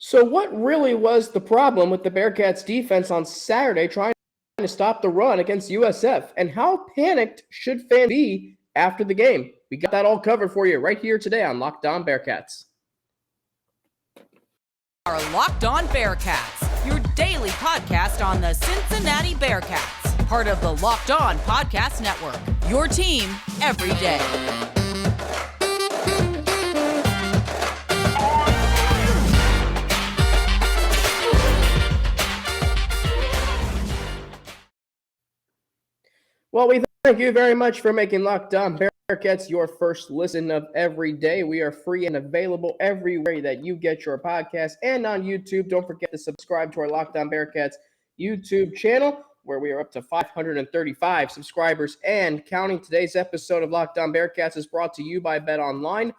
So, what really was the problem with the Bearcats defense on Saturday trying to stop the run against USF? And how panicked should fans be after the game? We got that all covered for you right here today on Locked On Bearcats. Our Locked On Bearcats, your daily podcast on the Cincinnati Bearcats, part of the Locked On Podcast Network, your team every day. Well, we thank you very much for making Locked On Bearcats your first listen of every day. We are free and available everywhere that you get your podcast and on YouTube. Don't forget to subscribe to our Locked On Bearcats YouTube channel, where we are up to 535 subscribers and counting. Today's episode of Locked On Bearcats is brought to you by BetOnline.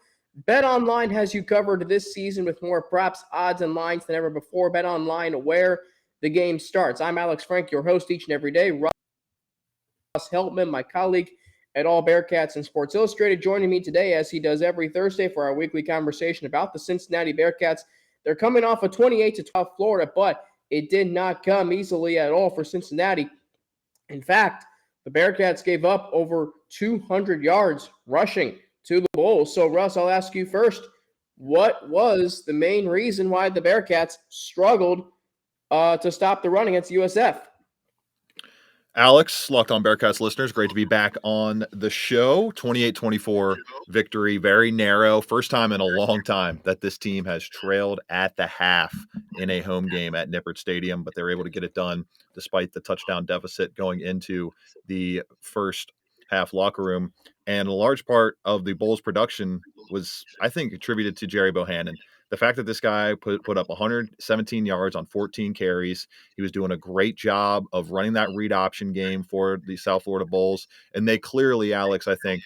BetOnline has you covered this season with more props, odds, and lines than ever before. BetOnline, where the game starts. I'm Alex Frank, your host each and every day. Russ Heltman, my colleague at AllBearcats and Sports Illustrated, joining me today as he does every Thursday for our weekly conversation about the Cincinnati Bearcats. They're coming off a 28-12 Florida, but it did not come easily at all for Cincinnati. In fact, the Bearcats gave up over 200 yards rushing to the Bulls. So, Russ, I'll ask you first, what was the main reason why the Bearcats struggled to stop the run against USF? Alex, Locked On Bearcats listeners, great to be back on the show. 28-24 victory, very narrow. First time in a long time that this team has trailed at the half in a home game at Nippert Stadium, but they're able to get it done despite the touchdown deficit going into the first half locker room. And a large part of the Bulls' production was, I think, attributed to Jerry Bohannon. The fact that this guy put up 117 yards on 14 carries, he was doing a great job of running that read option game for the South Florida Bulls. And they clearly, Alex, I think,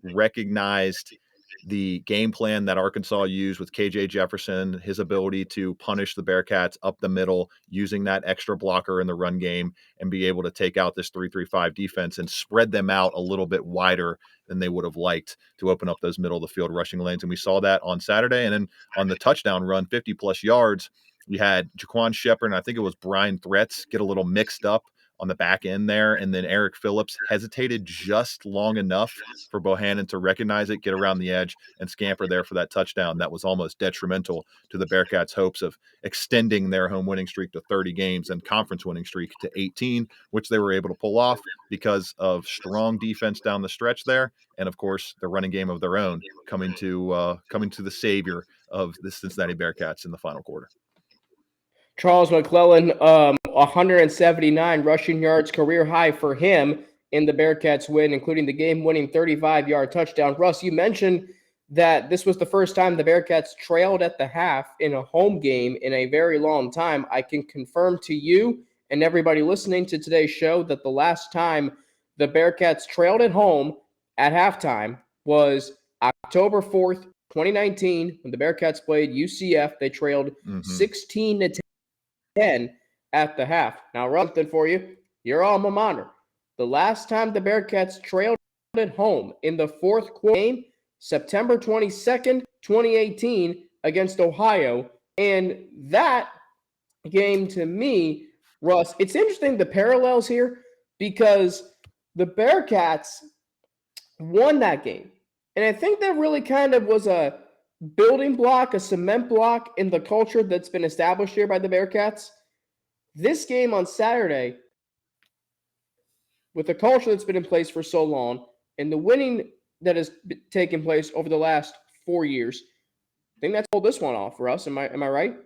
recognized the game plan that Arkansas used with KJ Jefferson, his ability to punish the Bearcats up the middle using that extra blocker in the run game and be able to take out this 3-3-5 defense and spread them out a little bit wider than they would have liked to open up those middle of the field rushing lanes. And we saw that on Saturday. And then on the touchdown run, 50-plus yards, we had Jaquan Shepard and I think it was Brian Threats get a little mixed up on the back end there. And then Eric Phillips hesitated just long enough for Bohannon to recognize it, get around the edge, and scamper there for that touchdown. That was almost detrimental to the Bearcats' hopes of extending their home winning streak to 30 games and conference winning streak to 18, which they were able to pull off because of strong defense down the stretch there. And of course, the running game of their own coming to the savior of the Cincinnati Bearcats in the final quarter. Charles McClellan, 179 rushing yards, career high for him in the Bearcats win, including the game-winning 35-yard touchdown. Russ, you mentioned that this was the first time the Bearcats trailed at the half in a home game in a very long time. I can confirm to you and everybody listening to today's show that the last time the Bearcats trailed at home at halftime was October 4th, 2019, when the Bearcats played UCF. They trailed 16-10 at the half. Now, something for you, your alma mater. The last time the Bearcats trailed at home in the fourth quarter game, September 22nd, 2018, against Ohio. And that game, to me, Russ, it's interesting the parallels here because the Bearcats won that game. And I think that really kind of was a building block, a cement block in the culture that's been established here by the Bearcats. This game on Saturday, with the culture that's been in place for so long and the winning that has taken place over the last 4 years, I think that's pulled this one off for us. Am I right?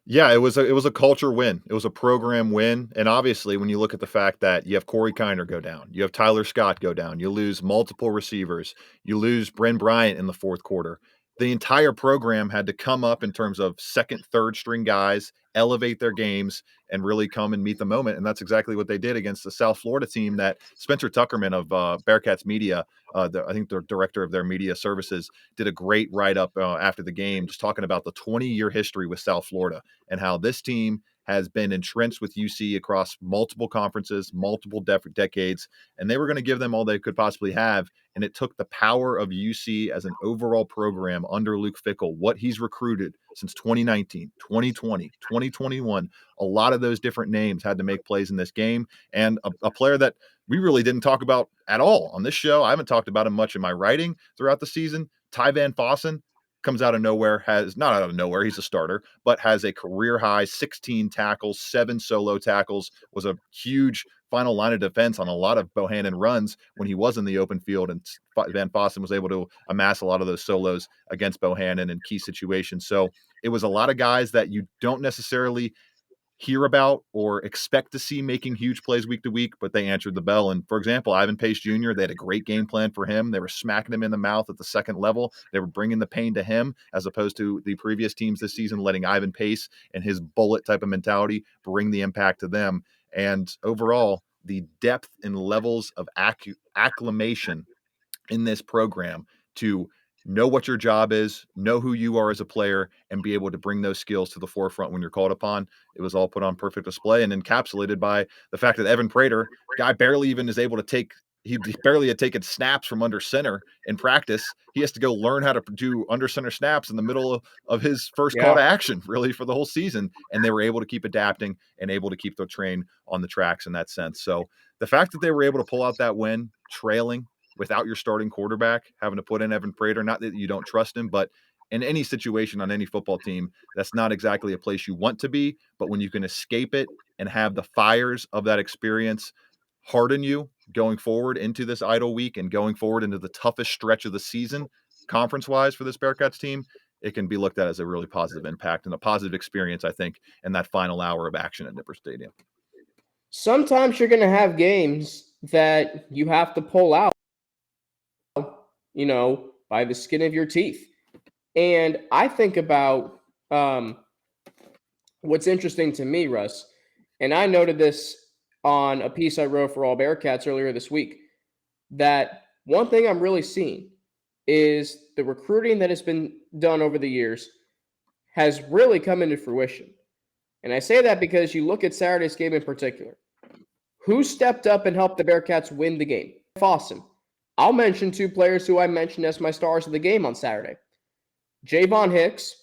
Yeah, it was a culture win. It was a program win. And obviously, when you look at the fact that you have Corey Kiner go down, you have Tyler Scott go down, you lose multiple receivers, you lose Ben Bryant in the fourth quarter. The entire program had to come up in terms of second, third string guys, elevate their games, and really come and meet the moment. And that's exactly what they did against the South Florida team that Spencer Tuckerman of Bearcats Media, I think the director of their media services, did a great write-up after the game, just talking about the 20-year history with South Florida and how this team has been entrenched with UC across multiple conferences, multiple decades, and they were going to give them all they could possibly have. And it took the power of UC as an overall program under Luke Fickell, what he's recruited since 2019, 2020, 2021. A lot of those different names had to make plays in this game. And a player that we really didn't talk about at all on this show, I haven't talked about him much in my writing throughout the season, Ty Van Fossen, comes out of nowhere, has not out of nowhere, he's a starter, but has a career high 16 tackles, 7 solo tackles, was a huge final line of defense on a lot of Bohannon runs when he was in the open field, and Van Fossen was able to amass a lot of those solos against Bohannon in key situations. So it was a lot of guys that you don't necessarily hear about or expect to see making huge plays week to week, but they answered the bell. And for example, Ivan Pace Jr., they had a great game plan for him. They were smacking him in the mouth at the second level. They were bringing the pain to him, as opposed to the previous teams this season, letting Ivan Pace and his bullet type of mentality bring the impact to them. And overall, the depth and levels of acclimation in this program to know what your job is, know who you are as a player, and be able to bring those skills to the forefront when you're called upon. It was all put on perfect display and encapsulated by the fact that Evan Prater, guy barely even is able to take, he barely had taken snaps from under center in practice. He has to go learn how to do under center snaps in the middle of his first call to action, really, for the whole season. And they were able to keep adapting and able to keep the train on the tracks in that sense. So the fact that they were able to pull out that win, trailing, without your starting quarterback, having to put in Evan Prater, not that you don't trust him, but in any situation on any football team, that's not exactly a place you want to be. But when you can escape it and have the fires of that experience harden you going forward into this idle week and going forward into the toughest stretch of the season, conference-wise for this Bearcats team, it can be looked at as a really positive impact and a positive experience, I think, in that final hour of action at Nipper Stadium. Sometimes you're going to have games that you have to pull out, by the skin of your teeth. And I think about what's interesting to me, Russ, and I noted this on a piece I wrote for AllBearcats earlier this week, that one thing I'm really seeing is the recruiting that has been done over the years has really come into fruition. And I say that because you look at Saturday's game in particular. Who stepped up and helped the Bearcats win the game? Fossen. I'll mention 2 players who I mentioned as my stars of the game on Saturday. Javon Hicks,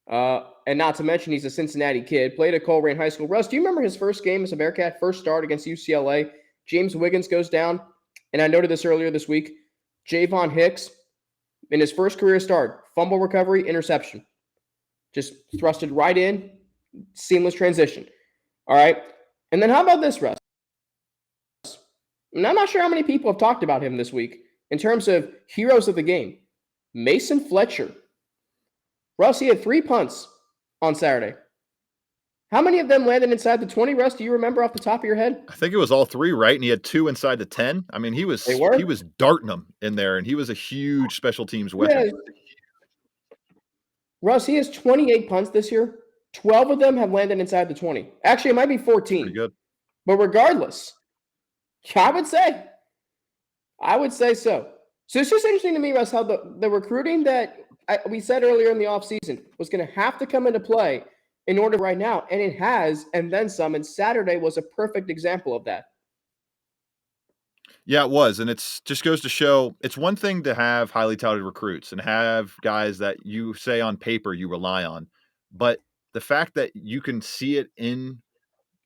and not to mention he's a Cincinnati kid, played at Colerain High School. Russ, do you remember his first game as a Bearcat, first start against UCLA? James Wiggins goes down, and I noted this earlier this week. Javon Hicks, in his first career start, fumble recovery, interception. Just thrusted right in, seamless transition. All right? And then how about this, Russ? And I'm not sure how many people have talked about him this week in terms of heroes of the game. Mason Fletcher. Russ, he had 3 punts on Saturday. How many of them landed inside the 20, Russ? Do you remember off the top of your head? I think it was all 3, right? And he had 2 inside the 10. I mean, he was darting them in there, and he was a huge special teams weapon. Yeah. Russ, he has 28 punts this year. 12 of them have landed inside the 20. Actually, it might be 14. Pretty good. But regardless, I would say so. So it's just interesting to me, Russ, how the recruiting that we said earlier in the offseason was going to have to come into play in order right now, and it has, and then some, and Saturday was a perfect example of that. Yeah, it was, and it's just goes to show it's one thing to have highly touted recruits and have guys that you say on paper you rely on, but the fact that you can see it in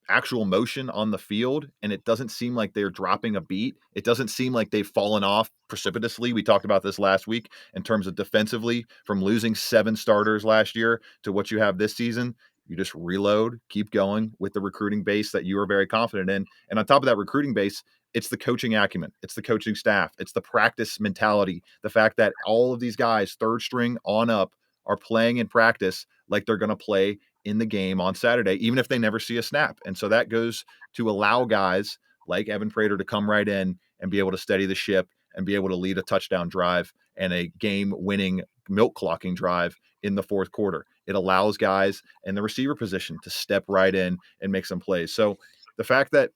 actual motion on the field and it doesn't seem like they're dropping a beat. It doesn't seem like they've fallen off precipitously. We talked about this last week in terms of defensively, from losing 7 starters last year to what you have this season. You just reload, keep going with the recruiting base that you are very confident in. And on top of that recruiting base, it's the coaching acumen, it's the coaching staff, it's the practice mentality, the fact that all of these guys, 3rd string on up, are playing in practice like they're going to play in the game on Saturday, even if they never see a snap. And so that goes to allow guys like Evan Prater to come right in and be able to steady the ship and be able to lead a touchdown drive and a game-winning milk clocking drive in the 4th quarter. It allows guys in the receiver position to step right in and make some plays. So the fact that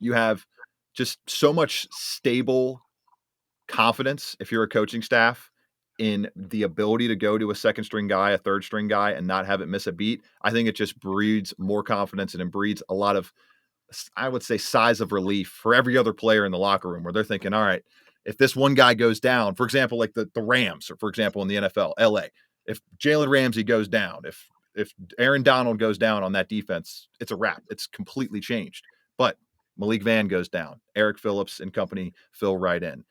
you have just so much stable confidence if you're a coaching staff in the ability to go to a second string guy, a third string guy, and not have it miss a beat. I think it just breeds more confidence and it breeds a lot of, I would say, sighs of relief for every other player in the locker room, where they're thinking, all right, if this one guy goes down, for example, like the Rams, or for example, in the NFL, LA, if Jalen Ramsey goes down, if Aaron Donald goes down on that defense, it's a wrap. It's completely changed. But Malik Van goes down, Eric Phillips and company fill right in.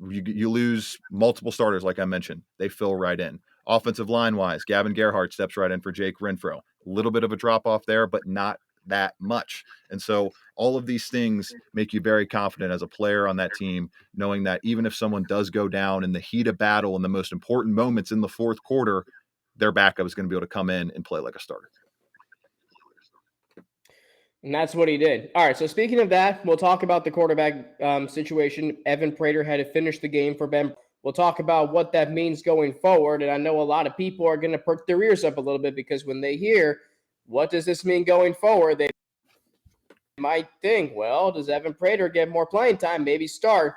You lose multiple starters, like I mentioned, they fill right in. Offensive line wise, Gavin Gerhardt steps right in for Jake Renfro. A little bit of a drop off there, but not that much. And so all of these things make you very confident as a player on that team, knowing that even if someone does go down in the heat of battle in the most important moments in the fourth quarter, their backup is going to be able to come in and play like a starter. And that's what he did. All right, so speaking of that, we'll talk about the quarterback situation. Evan Prater had to finish the game for Ben. We'll talk about what that means going forward. And I know a lot of people are going to perk their ears up a little bit, because when they hear, what does this mean going forward, they might think, well, does Evan Prater get more playing time? Maybe start.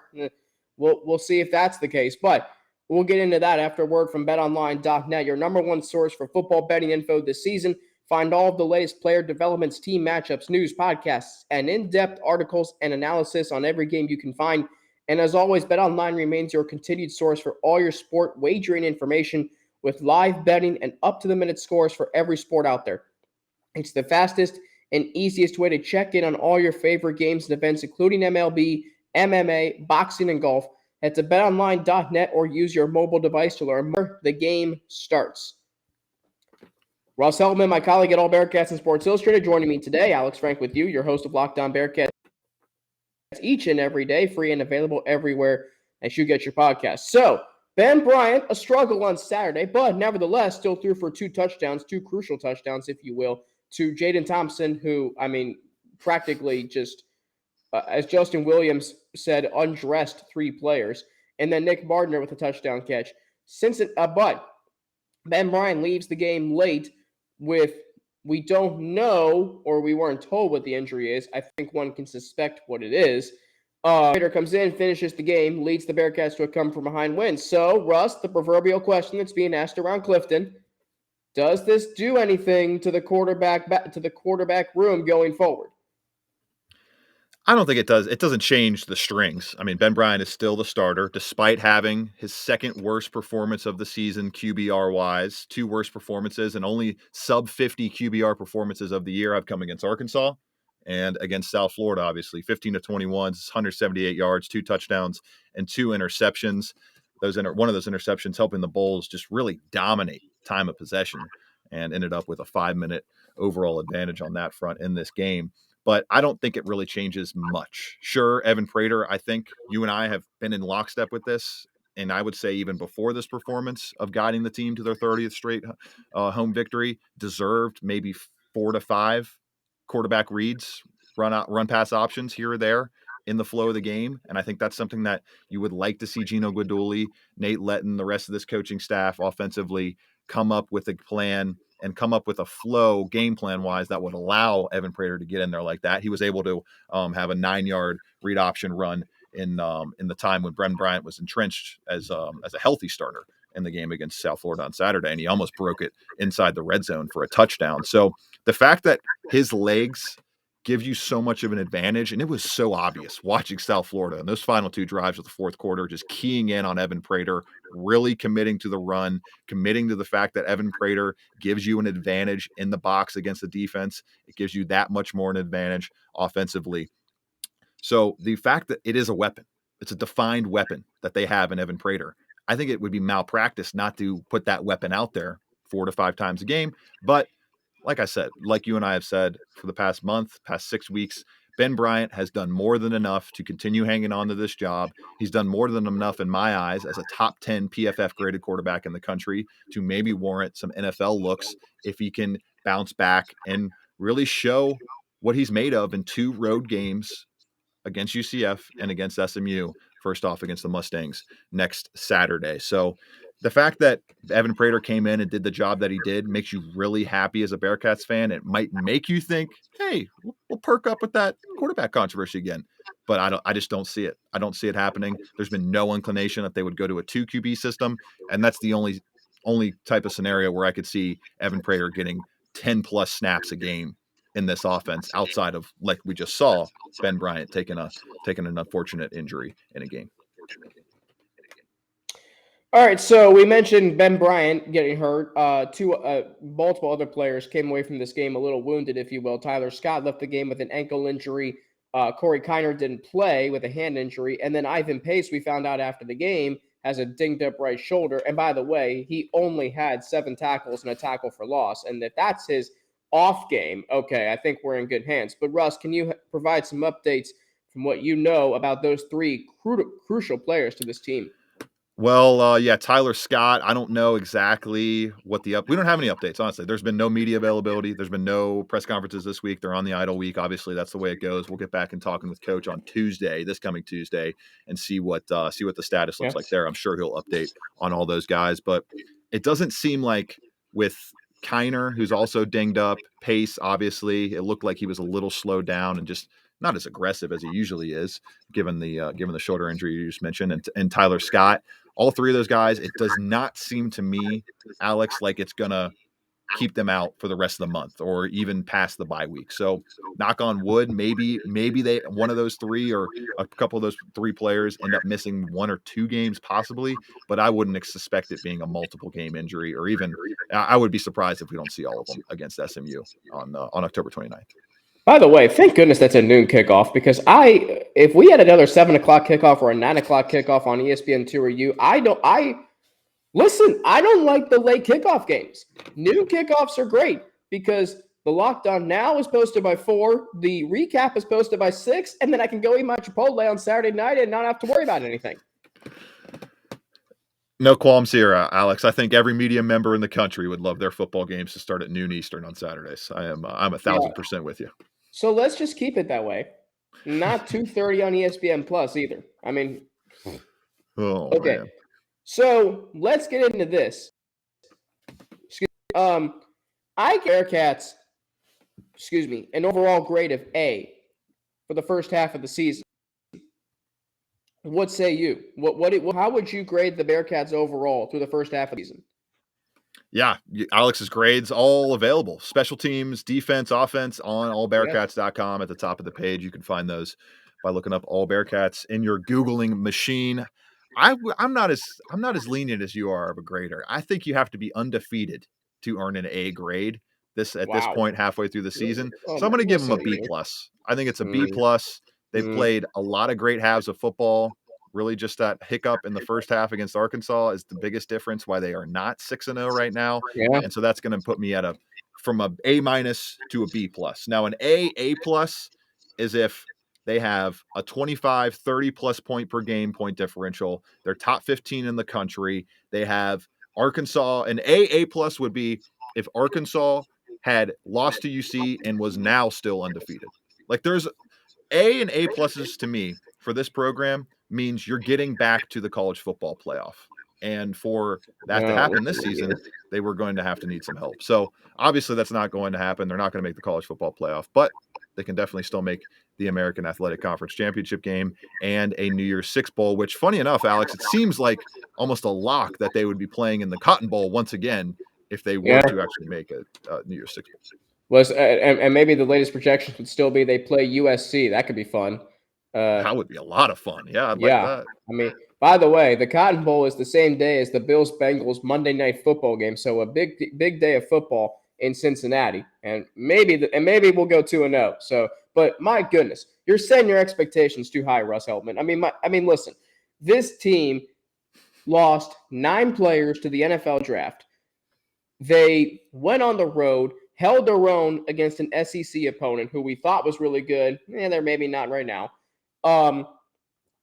We'll see if that's the case. But we'll get into that after a word from betonline.net, your number one source for football betting info this season. Find all of the latest player developments, team matchups, news, podcasts, and in-depth articles and analysis on every game you can find. And as always, BetOnline remains your continued source for all your sport wagering information, with live betting and up-to-the-minute scores for every sport out there. It's the fastest and easiest way to check in on all your favorite games and events, including MLB, MMA, boxing, and golf. Head to betonline.net or use your mobile device to learn more. The game starts. Russ Heltman, my colleague at AllBearcats and Sports Illustrated, joining me today. Alex Frank with you, your host of Locked On Bearcats, each and every day, free and available everywhere as you get your podcast. So, Ben Bryant, a struggle on Saturday, but nevertheless still threw for 2 touchdowns, 2 crucial touchdowns, if you will, to Jaden Thompson, who, I mean, practically just, as Justin Williams said, undressed 3 players, and then Nick Bardner with a touchdown catch. But Ben Bryant leaves the game late with, we don't know, or we weren't told what the injury is. I think one can suspect what it is. Prater comes in, finishes the game, leads the Bearcats to a come-from-behind win. So, Russ, the proverbial question that's being asked around Clifton, does this do anything to the quarterback room going forward? I don't think it does. It doesn't change the strings. I mean, Ben Bryant is still the starter, despite having his second worst performance of the season QBR-wise, 2 worst performances, and only sub-50 QBR performances of the year have come against Arkansas and against South Florida, obviously. 15 to 21, 178 yards, 2 touchdowns, and 2 interceptions. One of those interceptions helping the Bulls just really dominate time of possession and ended up with a 5-minute overall advantage on that front in this game. But I don't think it really changes much. Sure, Evan Prater, I think you and I have been in lockstep with this, and I would say even before this performance of guiding the team to their 30th straight home victory, deserved maybe 4 to 5 quarterback reads, run pass options here or there in the flow of the game. And I think that's something that you would like to see Gino Guidugli, Nate Letton, the rest of this coaching staff offensively come up with a plan and come up with a flow game plan wise that would allow Evan Prater to get in there like that. He was able to have a 9-yard read option run in the time when Ben Bryant was entrenched as a healthy starter in the game against South Florida on Saturday, and he almost broke it inside the red zone for a touchdown. So the fact that his legs give you so much of an advantage, and it was so obvious watching South Florida in those final 2 drives of the fourth quarter, just keying in on Evan Prater, really committing to the run, committing to the fact that Evan Prater gives you an advantage in the box against the defense. It gives you that much more an advantage offensively. So the fact that it is a weapon, it's a defined weapon that they have in Evan Prater. I think it would be malpractice not to put that weapon out there 4 to 5 times a game. But like I said, like you and I have said for the past month, past 6 weeks, Ben Bryant has done more than enough to continue hanging on to this job. He's done more than enough in my eyes as a top 10 PFF graded quarterback in the country to maybe warrant some NFL looks if he can bounce back and really show what he's made of in 2 road games against UCF and against SMU, first off against the Mustangs next Saturday. So the fact that Evan Prater came in and did the job that he did makes you really happy as a Bearcats fan. It might make you think, hey, we'll perk up with that quarterback controversy again. but I just don't see it. I don't see it happening. There's been no inclination that they would go to a 2 QB system, and that's the only type of scenario where I could see Evan Prater getting 10 plus snaps a game in this offense outside of, like we just saw, Ben Bryant taking an unfortunate injury in a game. All right, so we mentioned Ben Bryant getting hurt. Multiple other players came away from this game a little wounded, if you will. Tyler Scott left the game with an ankle injury. Corey Kiner didn't play with a hand injury. And then Ivan Pace, we found out after the game, has a dinged up right shoulder. And by the way, he only had 7 tackles and a tackle for loss. And if that's his off game, okay, I think we're in good hands. But Russ, can you provide some updates from what you know about those 3 crucial players to this team? Well, yeah, Tyler Scott, I don't know exactly what we don't have any updates, honestly. There's been no media availability. There's been no press conferences this week. They're on the idle week. Obviously, that's the way it goes. We'll get back and talking with Coach on this coming Tuesday, and see what the status looks like there. I'm sure he'll update on all those guys, but it doesn't seem like with Kiner, who's also dinged up, Pace, obviously, it looked like he was a little slowed down and just not as aggressive as he usually is, given the shoulder injury you just mentioned, and Tyler Scott. All 3 of those guys, it does not seem to me, Alex, like it's going to keep them out for the rest of the month or even past the bye week. So knock on wood, maybe one of those 3 or a couple of those 3 players end up missing 1 or 2 games possibly, but I wouldn't suspect it being a multiple game injury, or even I would be surprised if we don't see all of them against SMU on October 29th. By the way, thank goodness that's a noon kickoff, because if we had another 7 o'clock kickoff or a 9 o'clock kickoff on ESPN2 or I don't like the late kickoff games. Noon kickoffs are great because the Locked On Now is posted by 4, the recap is posted by 6, and then I can go eat my Chipotle on Saturday night and not have to worry about anything. No qualms here, Alex. I think every media member in the country would love their football games to start at noon Eastern on Saturdays. I'm 1,000% with you. So let's just keep it that way. Not 2:30 on ESPN Plus either. I mean, okay. Man. So let's get into this. I give Bearcats, an overall grade of A for the first half of the season. What say you? How would you grade the Bearcats overall through the first half of the season? Yeah, Alex's grades all available. Special teams, defense, offense on allbearcats.com at the top of the page. You can find those by looking up All Bearcats in your Googling machine. I'm not as lenient as you are of a grader. I think you have to be undefeated to earn an A grade this point halfway through the season. So I'm going to give them a B+. I think it's a B+. They've played a lot of great halves of football. Really just that hiccup in the first half against Arkansas is the biggest difference why they are not 6-0 right now. Yeah. And so that's going to put me from a A- to a B+. Now an A+ is if they have a 25, 30 plus point per game point differential. They're top 15 in the country. They have Arkansas. An A+ would be if Arkansas had lost to UC and was now still undefeated. Like there's A and A+ to me for this program means you're getting back to the college football playoff. And for that to happen this season, they were going to have to need some help. So obviously that's not going to happen. They're not going to make the college football playoff, but they can definitely still make the American Athletic Conference Championship game and a New Year's Six Bowl, which funny enough, Alex, it seems like almost a lock that they would be playing in the Cotton Bowl once again if they were to actually make a New Year's Six Bowl. And maybe the latest projections would still be they play USC. That could be fun. That would be a lot of fun. Yeah, I'd like that. I mean, by the way, the Cotton Bowl is the same day as the Bills-Bengals Monday Night Football game, so a big day of football in Cincinnati, and maybe we'll go 2-0. So, but my goodness, you're setting your expectations too high, Russ Heltman. I mean, listen, this team lost 9 players to the NFL draft. They went on the road, held their own against an SEC opponent who we thought was really good. They're maybe not right now.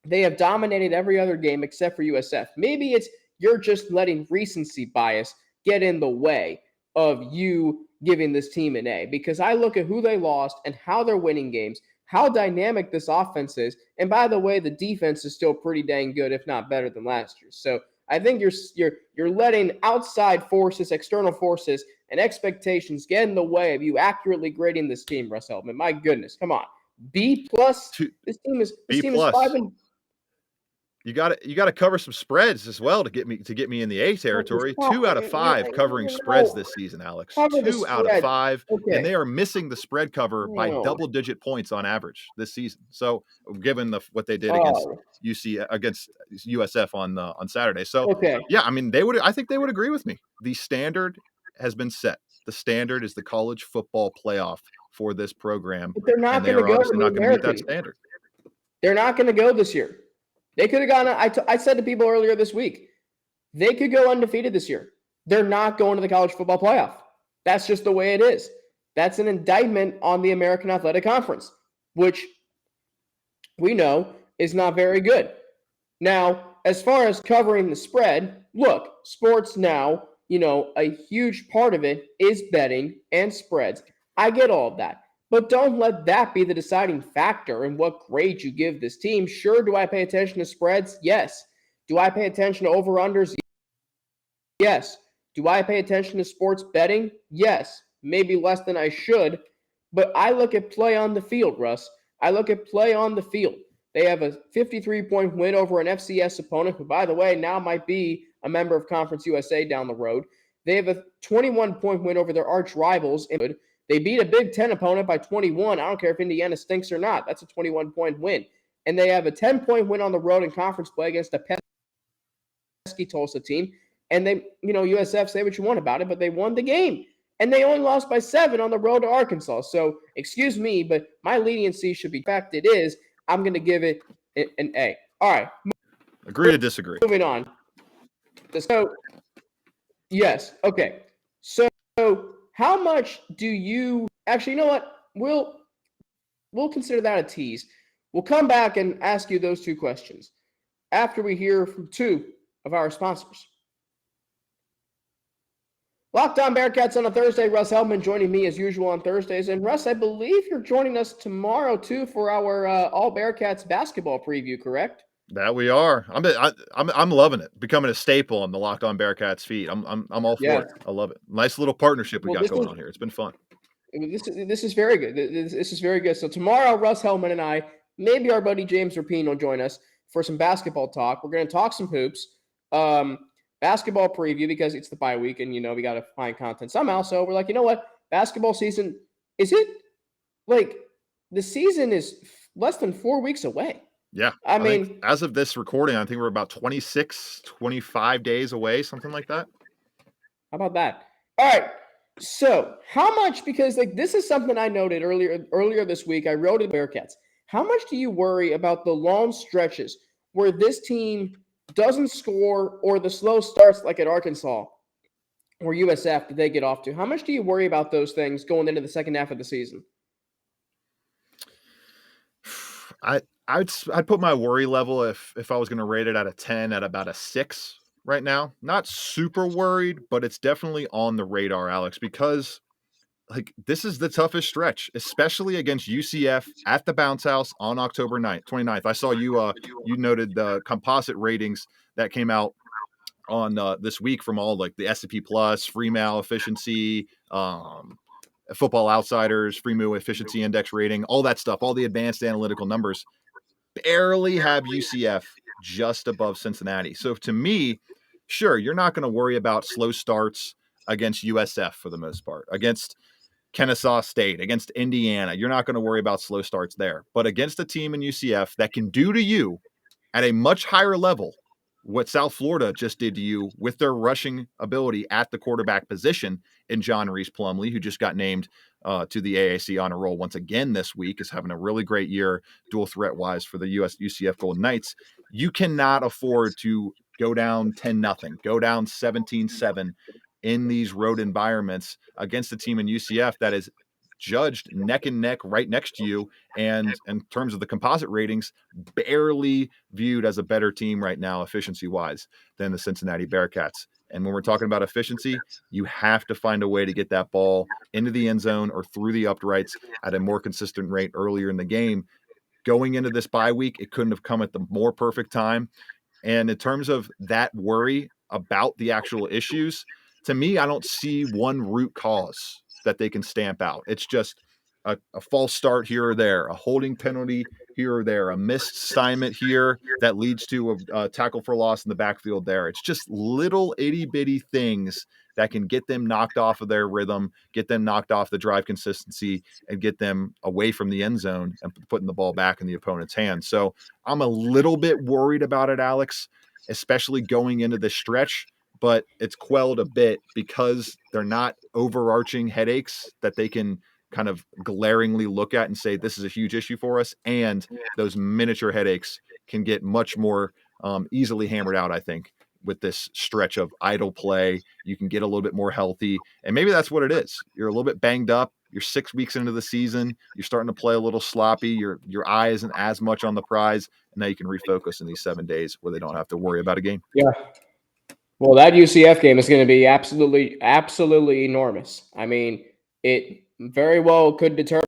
They have dominated every other game except for USF. Maybe you're just letting recency bias get in the way of you giving this team an A, because I look at who they lost and how they're winning games, how dynamic this offense is, and by the way, the defense is still pretty dang good, if not better than last year. So I think you're letting outside forces, external forces, and expectations get in the way of you accurately grading this team, Russ Heltman. My goodness, come on. B plus. Two, This team is B 5 plus. and You got to cover some spreads as well to get me in the A territory. 2 out of 5 covering spreads this season, Alex. Cover the 2 out of spread. 5, Okay. and they are missing the spread cover by No. double-digit points on average this season. So, given what they did against USF on Saturday, so Okay. yeah, I mean I think they would agree with me. The standard has been set. The standard is the college football playoff for this program, But they're not and they going to are go obviously in the not going to meet that American. standard. They're not going to go this year. They could have gone. I said to people earlier this week, they could go undefeated this year. They're not going to the college football playoff. That's just the way it is. That's an indictment on the American Athletic Conference, which we know is not very good. Now, as far as covering the spread, look, sports now, a huge part of it is betting and spreads. I get all of that. But don't let that be the deciding factor in what grade you give this team. Sure, do I pay attention to spreads? Yes. Do I pay attention to over-unders? Yes. Do I pay attention to sports betting? Yes. Maybe less than I should. But I look at play on the field, Russ. I look at play on the field. They have a 53-point win over an FCS opponent who, by the way, now might be a member of Conference USA down the road. They have a 21-point win over their arch rivals. They beat a Big Ten opponent by 21. I don't care if Indiana stinks or not. That's a 21-point win. And they have a 10-point win on the road in conference play against a pesky Tulsa team. And they, USF, say what you want about it, but they won the game. And they only lost by 7 on the road to Arkansas. So, excuse me, but my leniency should be, in fact, it is. I'm going to give it an A. All right. Agree to disagree. Moving on. So, yes. Okay. So, how much do you actually, you know what? We'll consider that a tease. We'll come back and ask you those 2 questions after we hear from 2 of our sponsors. Locked On Bearcats on a Thursday. Russ Heltman joining me as usual on Thursdays. And Russ, I believe you're joining us tomorrow too for our All Bearcats basketball preview, correct? That we are. I'm loving it. Becoming a staple on the Locked On Bearcats feed. I'm all for it. I love it. Nice little partnership we got going on here. It's been fun. This is very good. This is very good. So tomorrow, Russ Heltman and I, maybe our buddy James Rapine will join us for some basketball talk. We're going to talk some hoops, basketball preview because it's the bye week and we got to find content somehow. So we're like, you know what? Basketball season, is it like the season is less than 4 weeks away? Yeah. I mean, as of this recording, I think we're about 26, 25 days away, something like that. How about that? All right. So how much, because this is something I noted earlier this week, I wrote in Bearcats. How much do you worry about the long stretches where this team doesn't score or the slow starts like at Arkansas or USF that they get off to? How much do you worry about those things going into the second half of the season? I'd put my worry level if I was going to rate it out of 10 at about a 6 right now. Not super worried, but it's definitely on the radar, Alex, because this is the toughest stretch, especially against UCF at the Bounce House on October 29th. I saw you noted the composite ratings that came out on this week from all the S&P Plus, Freemal efficiency, Football Outsiders, Freemal efficiency index rating, all that stuff, all the advanced analytical numbers barely have UCF just above Cincinnati. So to me, sure, you're not going to worry about slow starts against USF for the most part. Against Kennesaw State, against Indiana, you're not going to worry about slow starts there. But against a team in UCF that can do to you at a much higher level what South Florida just did to you with their rushing ability at the quarterback position in John Reese Plumlee, who just got named to the AAC honor roll once again this week, is having a really great year dual threat wise for the UCF Golden Knights. You cannot afford to go down 10-0, go down 17-7 in these road environments against a team in UCF that is judged neck and neck right next to you, and in terms of the composite ratings, barely viewed as a better team right now efficiency wise than the Cincinnati Bearcats. And when we're talking about efficiency, you have to find a way to get that ball into the end zone or through the uprights at a more consistent rate earlier in the game. Going into this bye week, it couldn't have come at the more perfect time. And in terms of that worry about the actual issues, to me, I don't see one root cause that they can stamp out. It's just a false start here or there, a holding penalty here or there, a missed assignment here that leads to a tackle for loss in the backfield there. It's just little itty bitty things that can get them knocked off of their rhythm, get them knocked off the drive consistency, and get them away from the end zone and putting the ball back in the opponent's hands. So I'm a little bit worried about it, Alex, especially going into this stretch, but it's quelled a bit because they're not overarching headaches that they can kind of glaringly look at and say, this is a huge issue for us. And those miniature headaches can get much more easily hammered out, I think, with this stretch of idle play. You can get a little bit more healthy. And maybe that's what it is. You're a little bit banged up. You're 6 weeks into the season. You're starting to play a little sloppy. Your eye isn't as much on the prize. And now you can refocus in these 7 days where they don't have to worry about a game. Yeah. Well, that UCF game is going to be absolutely, absolutely enormous. I mean, it very well could determine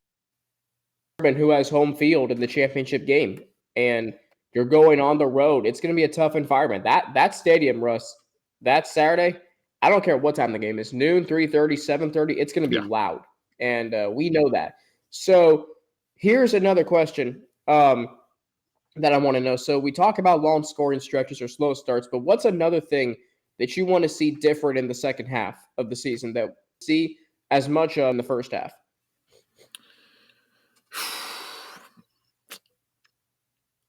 who has home field in the championship game. And you're going on the road. It's going to be a tough environment. That stadium, Russ, that Saturday, I don't care what time the game is, noon, 3:30, 7:30, it's going to be loud. And we know that. So here's another question that I want to know. So we talk about long scoring stretches or slow starts, but what's another thing that you want to see different in the second half of the season that we see as much in the first half?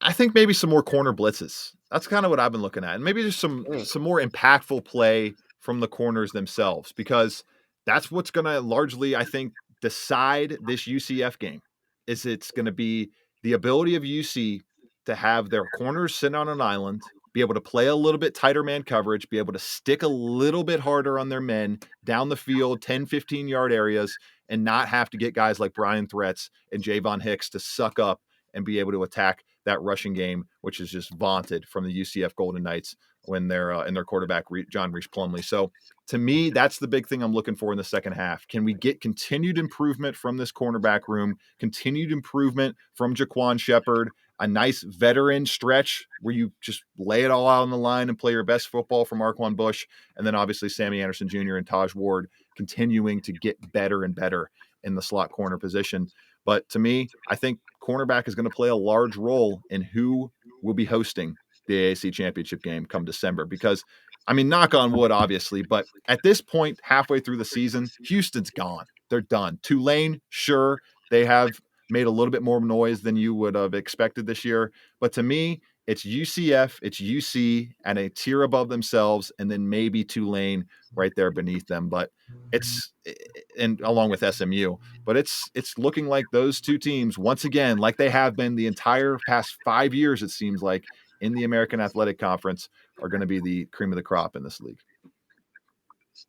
I think maybe some more corner blitzes. That's kind of what I've been looking at. And maybe just some more impactful play from the corners themselves, because that's what's going to largely, I think, decide this UCF game. Is it's going to be the ability of UC to have their corners sit on an island, be able to play a little bit tighter man coverage, be able to stick a little bit harder on their men down the field, 10, 15-yard areas, and not have to get guys like Brian Threats and Javon Hicks to suck up and be able to attack that rushing game, which is just vaunted from the UCF Golden Knights when they're in their quarterback, John Reese Plumlee. So to me, that's the big thing I'm looking for in the second half. Can we get continued improvement from this cornerback room, continued improvement from Jaquan Shepard, a nice veteran stretch where you just lay it all out on the line and play your best football from Arquan Bush, and then obviously Sammy Anderson Jr. and Taj Ward continuing to get better and better in the slot corner position. But to me, I think cornerback is going to play a large role in who will be hosting the AAC championship game come December, because I mean, knock on wood, obviously, but at this point, halfway through the season, Houston's gone. They're done. Tulane, sure, they have made a little bit more noise than you would have expected this year. But to me, it's UCF, it's UC, and a tier above themselves, and then maybe Tulane right there beneath them. But it's, and along with SMU, but it's looking like those two teams, once again, like they have been the entire past 5 years, it seems like, in the American Athletic Conference, are going to be the cream of the crop in this league.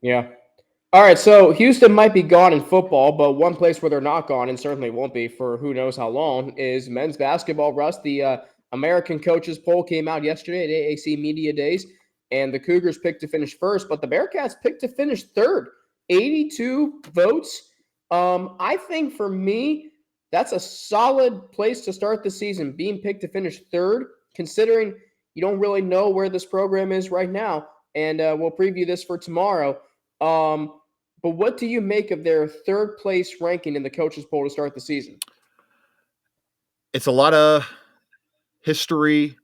Yeah. All right, so Houston might be gone in football, but one place where they're not gone, and certainly won't be for who knows how long, is men's basketball. Russ, the American Coaches Poll came out yesterday at AAC Media Days, and the Cougars picked to finish first, but the Bearcats picked to finish third. 82 votes. I think for me, that's a solid place to start the season, being picked to finish third, considering you don't really know where this program is right now, and we'll preview this for tomorrow. But what do you make of their third place ranking in the coaches poll to start the season? It's a lot of history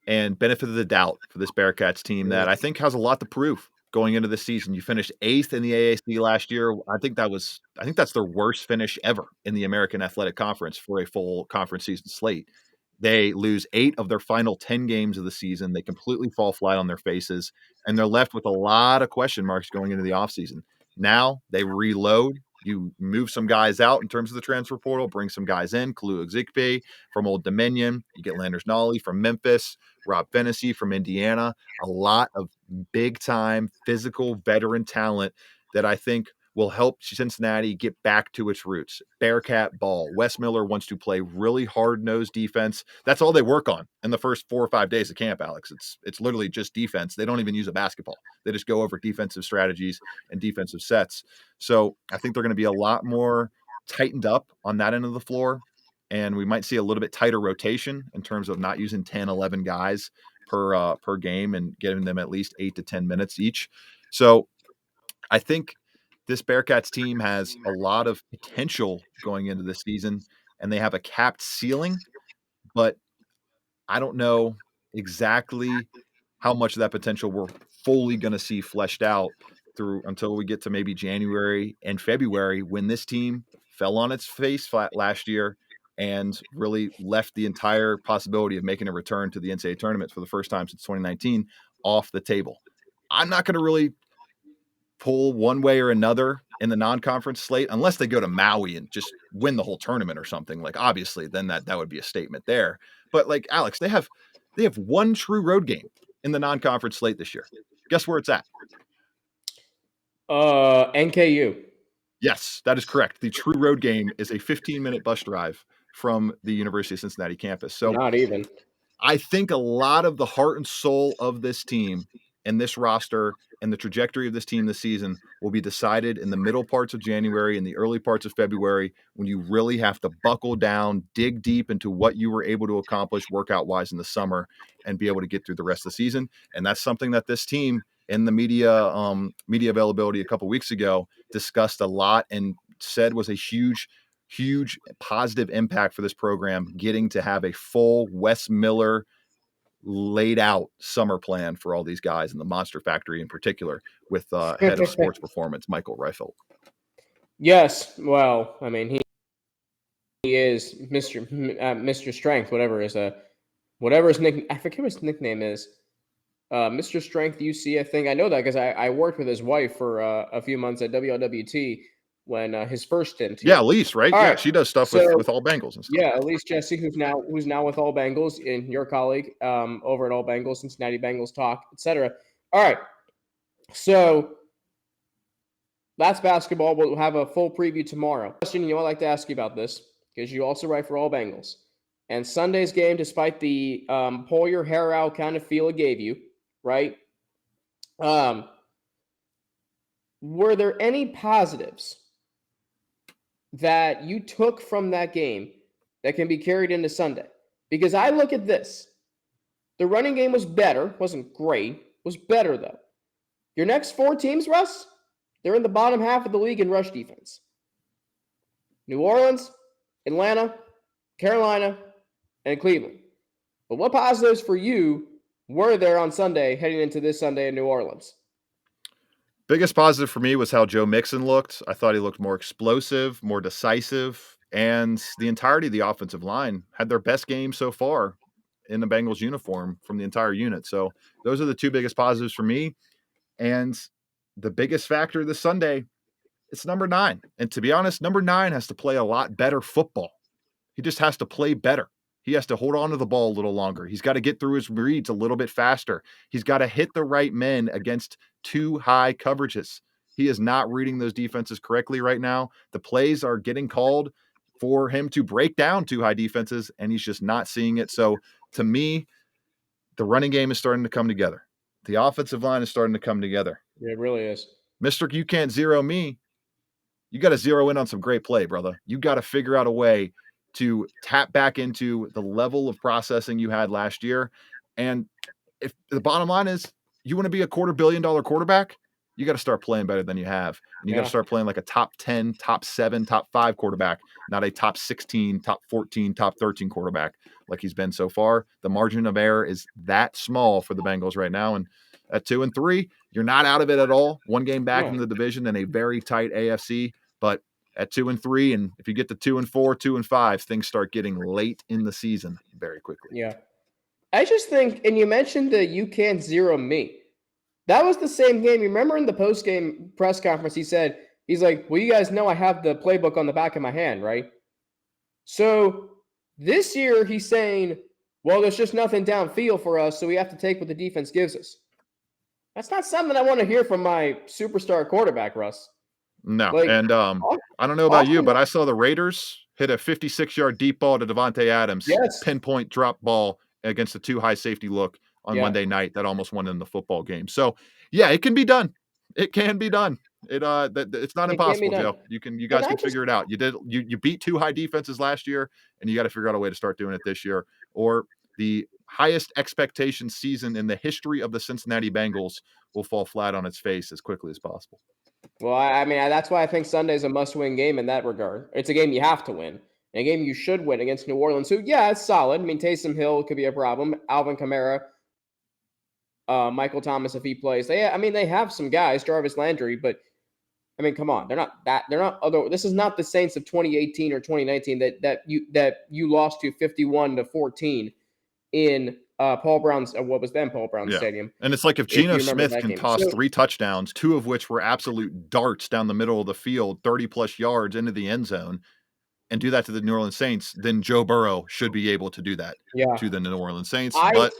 and benefit of the doubt for this Bearcats team that I think has a lot to prove going into the season. You finished 8th in the AAC last year. I think that's their worst finish ever in the American Athletic Conference for a full conference season slate. They lose 8 of their final 10 games of the season. They completely fall flat on their faces, and they're left with a lot of question marks going into the offseason. Now they reload. You move some guys out in terms of the transfer portal, bring some guys in, Kalu Ezikpe from Old Dominion. You get Landers Nolly from Memphis, Rob Fennessy from Indiana. A lot of big-time physical veteran talent that I think will help Cincinnati get back to its roots. Bearcat ball. Wes Miller wants to play really hard-nosed defense. That's all they work on in the first 4 or 5 days of camp, Alex. It's literally just defense. They don't even use a basketball. They just go over defensive strategies and defensive sets. So I think they're going to be a lot more tightened up on that end of the floor, and we might see a little bit tighter rotation in terms of not using 10, 11 guys per game and giving them at least 8 to 10 minutes each. So I think this Bearcats team has a lot of potential going into the season, and they have a capped ceiling, but I don't know exactly how much of that potential we're fully going to see fleshed out through until we get to maybe January and February, when this team fell on its face flat last year and really left the entire possibility of making a return to the NCAA tournament for the first time since 2019 off the table. I'm not going to really pull one way or another in the non-conference slate unless they go to Maui and just win the whole tournament or something. Like, obviously, then that would be a statement there. But like, Alex, they have one true road game in the non-conference slate this year. Guess where it's at? NKU. Yes, that is correct. The true road game is a 15-minute bus drive from the University of Cincinnati campus. So Not even. I think a lot of the heart and soul of this team and this roster and the trajectory of this team this season will be decided in the middle parts of January and the early parts of February, when you really have to buckle down, dig deep into what you were able to accomplish workout-wise in the summer and be able to get through the rest of the season. And that's something that this team in the media availability a couple weeks ago discussed a lot and said was a huge positive impact for this program, getting to have a full Wes Miller laid out summer plan for all these guys in the Monster Factory in particular, with head of sports performance, Michael Reifelt. Yes. Well, I mean, he is Mr. Strength, whatever his nickname. I forget what his nickname is. Mr. Strength UC, I think. I know that because I worked with his wife for a few months at WLWT when his first stint. Yeah, Elise, right? All yeah, right. She does stuff with All Bengals and stuff. Yeah, Elise Jesse, who's now with All Bengals, and your colleague over at All Bengals, Cincinnati Bengals Talk, etc. All right. So that's basketball. We'll have a full preview tomorrow. Question, I'd like to ask you about this, because you also write for All Bengals. And Sunday's game, despite the pull your hair out kind of feel it gave you, right? Were there any positives that you took from that game that can be carried into Sunday? Because I look at this. The running game was better. Wasn't great. Was better, though. Your next 4 teams, Russ, they're in the bottom half of the league in rush defense. New Orleans, Atlanta, Carolina, and Cleveland. But what positives for you were there on Sunday heading into this Sunday in New Orleans? Biggest positive for me was how Joe Mixon looked. I thought he looked more explosive, more decisive, and the entirety of the offensive line had their best game so far in the Bengals uniform from the entire unit. So those are the 2 biggest positives for me. And the biggest factor this Sunday, it's number 9. And to be honest, number 9 has to play a lot better football. He just has to play better. He has to hold on to the ball a little longer. He's got to get through his reads a little bit faster. He's got to hit the right men against too high coverages. He is not reading those defenses correctly right now. The plays are getting called for him to break down too high defenses, and he's just not seeing it. So to me, the running game is starting to come together. The offensive line is starting to come together. It really is. Mr. You can't zero me. You got to zero in on some great play, brother. You got to figure out a way to tap back into the level of processing you had last year. And if the bottom line is you want to be a $250 million quarterback, you got to start playing better than you have. And you got to start playing like a top 10, top 7, top 5 quarterback, not a top 16, top 14, top 13 quarterback like he's been so far. The margin of error is that small for the Bengals right now. And at 2-3, you're not out of it at all. 1 game back in the division in a very tight AFC, but at 2-3, and if you get to 2-4, 2-5, things start getting late in the season very quickly. Yeah. I just think, and you mentioned the you can't zero me. That was the same game. You remember in the post-game press conference, he's like, well, you guys know I have the playbook on the back of my hand, right? So this year he's saying, well, there's just nothing downfield for us, so we have to take what the defense gives us. That's not something I want to hear from my superstar quarterback, Russ. No, and I don't know about you, but I saw the Raiders hit a 56-yard deep ball to Devontae Adams, pinpoint drop ball against a too high safety look on Monday night that almost won in the football game. So, yeah, it can be done. It can be done. It's not impossible, Joe. You guys can figure it out. You beat 2 high defenses last year, and you got to figure out a way to start doing it this year, or the highest expectation season in the history of the Cincinnati Bengals will fall flat on its face as quickly as possible. Well, I mean, that's why I think Sunday's a must-win game in that regard. It's a game you have to win, a game you should win against New Orleans, who, yeah, it's solid. I mean, Taysom Hill could be a problem. Alvin Kamara, Michael Thomas, if he plays. They have some guys, Jarvis Landry, but I mean, come on, they're not other. This is not the Saints of 2018 or 2019 that you lost to 51-14 in Paul Brown's what was then Paul Brown Stadium. And it's like if you Geno remember Smith that can game. toss So- 3 touchdowns, 2 of which were absolute darts down the middle of the field, 30-plus yards into the end zone, and do that to the New Orleans Saints, then Joe Burrow should be able to do that to the New Orleans Saints, but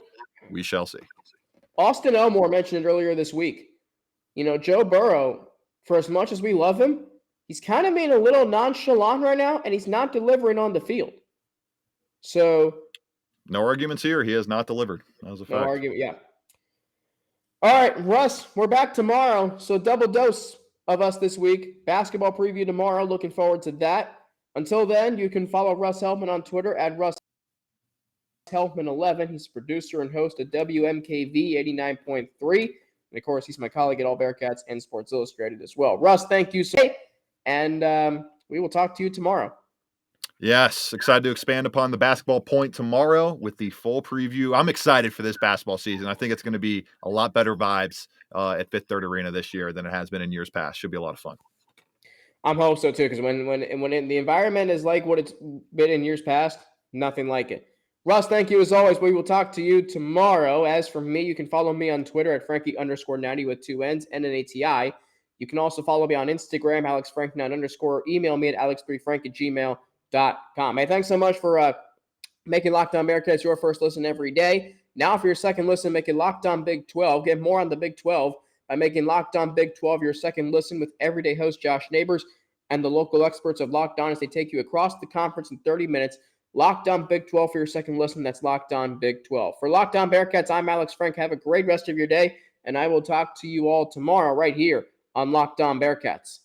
we shall see. Austin Elmore mentioned it earlier this week. You know, Joe Burrow, for as much as we love him, he's kind of being a little nonchalant right now, and he's not delivering on the field. So no arguments here. He has not delivered. That was a fact. No argument, yeah. All right, Russ, we're back tomorrow. So double dose of us this week. Basketball preview tomorrow. Looking forward to that. Until then, you can follow Russ Heltman on Twitter at Russ Heltman11. He's producer and host of WMKV 89.3. And, of course, he's my colleague at AllBearcats and Sports Illustrated as well. Russ, thank you so much. And we will talk to you tomorrow. Yes, excited to expand upon the basketball point tomorrow with the full preview. I'm excited for this basketball season. I think it's going to be a lot better vibes at Fifth Third Arena this year than it has been in years past. Should be a lot of fun. I'm hoping so too, because when the environment is like what it's been in years past, nothing like it. Russ, thank you as always. We will talk to you tomorrow. As for me, you can follow me on Twitter at Frankie_90 with 2 N's, NNATI. You can also follow me on Instagram, AlexFrank9_. Email me at alex3frank@gmail.com. Hey, thanks so much for making Locked On Bearcats your first listen every day. Now for your second listen, make it Locked On Big 12. Get more on the Big 12 by making Locked On Big 12 your second listen with everyday host Josh Neighbors and the local experts of Locked On as they take you across the conference in 30 minutes. Locked On Big 12 for your second listen. That's Locked On Big 12. For Locked On Bearcats, I'm Alex Frank. Have a great rest of your day, and I will talk to you all tomorrow right here on Locked On Bearcats.